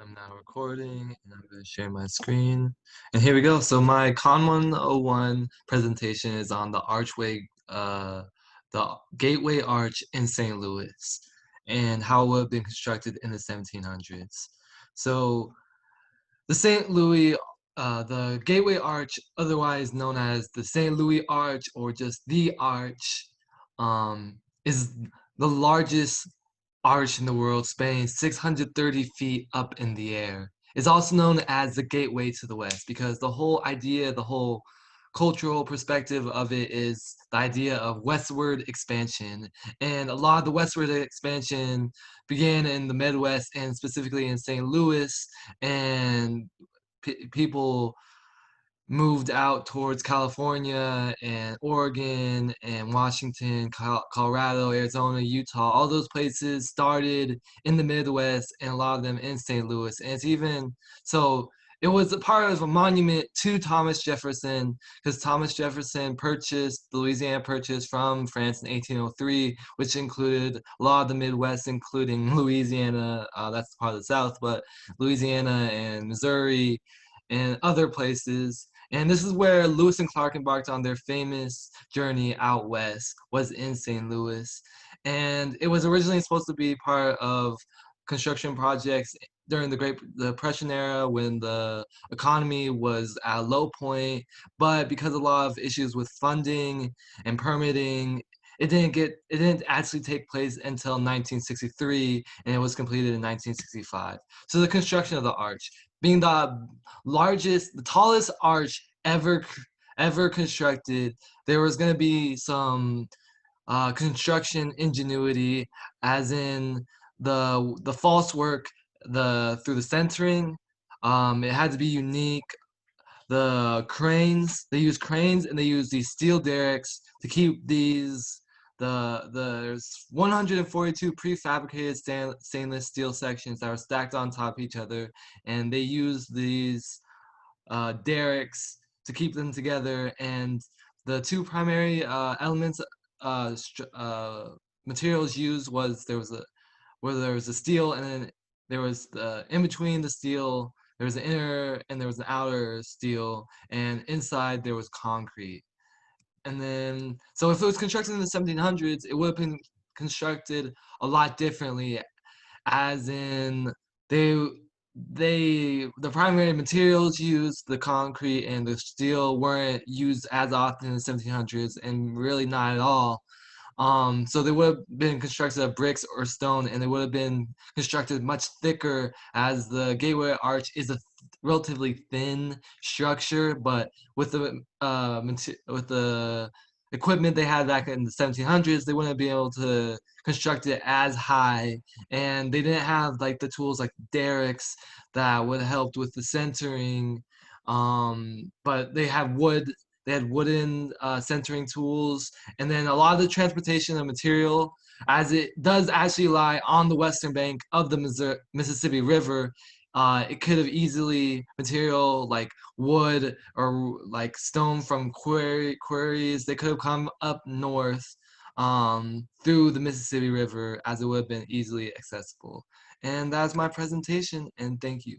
I'm now recording and I'm going to share my screen. And here we go. So my Con 101 presentation is on the the Gateway Arch in St. Louis and how it would have been constructed in the 1700s. So the St. Louis, the Gateway Arch, otherwise known as the St. Louis Arch or just the Arch, is the largest arch in the world, spanning 630 feet up in the air. It's also known as the Gateway to the West because the whole idea, the whole cultural perspective of it is the idea of westward expansion. And a lot of the westward expansion began in the Midwest and specifically in St. Louis, and people moved out towards California and Oregon and Washington, Colorado, Arizona, Utah. All those places started in the Midwest and a lot of them in St. Louis. And it's even so it was a part of a monument to Thomas Jefferson because Thomas Jefferson purchased the Louisiana Purchase from France in 1803, which included a lot of the Midwest, including Louisiana. That's part of the South, but Louisiana and Missouri and other places. And this is where Lewis and Clark embarked on their famous journey out west, was in St. Louis. And it was originally supposed to be part of construction projects during the Great Depression era when the economy was at a low point. But because of a lot of issues with funding and permitting, it didn't actually take place until 1963, and it was completed in 1965. So the construction of the arch, being the tallest arch ever constructed, there was going to be some construction ingenuity, as in the false work, the through the centering. It had to be unique. The cranes, they use cranes and they use these steel derricks to keep these there's 142 prefabricated stainless steel sections that are stacked on top of each other, and they use these derricks to keep them together. And the two primary elements, materials used was there was a steel, and then there was in between the steel there was an inner and there was an outer steel, and inside there was concrete. And then, so if it was constructed in the 1700s, it would have been constructed a lot differently, as in they the primary materials used, the concrete and the steel, weren't used as often in the 1700s, and really not at all. So they would have been constructed of bricks or stone, and they would have been constructed much thicker, as the Gateway Arch is a relatively thin structure. But with with the equipment they had back in the 1700s, they wouldn't be able to construct it as high, and they didn't have like the tools like derricks that would have helped with the centering. But they had wood. They had wooden centering tools, and then a lot of the transportation of material, as it does actually lie on the western bank of the Mississippi River. It could have easily material like wood or like stone from quarries. They could have come up north through the Mississippi River, as it would have been easily accessible. And that's my presentation, and thank you.